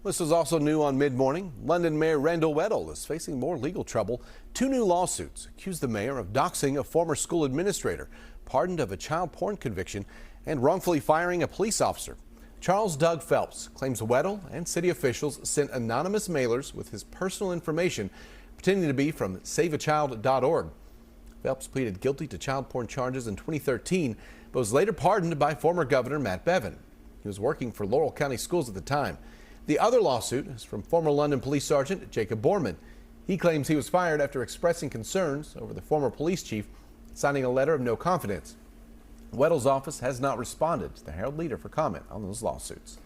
This was also new on mid-morning. London Mayor Randall Weddle is facing more legal trouble. Two new lawsuits accuse the mayor of doxing a former school administrator, pardoned of a child porn conviction, and wrongfully firing a police officer. Charles Doug Phelps claims Weddle and city officials sent anonymous mailers with his personal information, pretending to be from saveachild.org. Phelps pleaded guilty to child porn charges in 2013, but was later pardoned by former Governor Matt Bevin. He was working for Laurel County Schools at the time. The other lawsuit is from former London Police Sergeant Jacob Borman. He claims he was fired after expressing concerns over the former police chief signing a letter of no confidence. Weddle's office has not responded to the Herald Leader for comment on those lawsuits.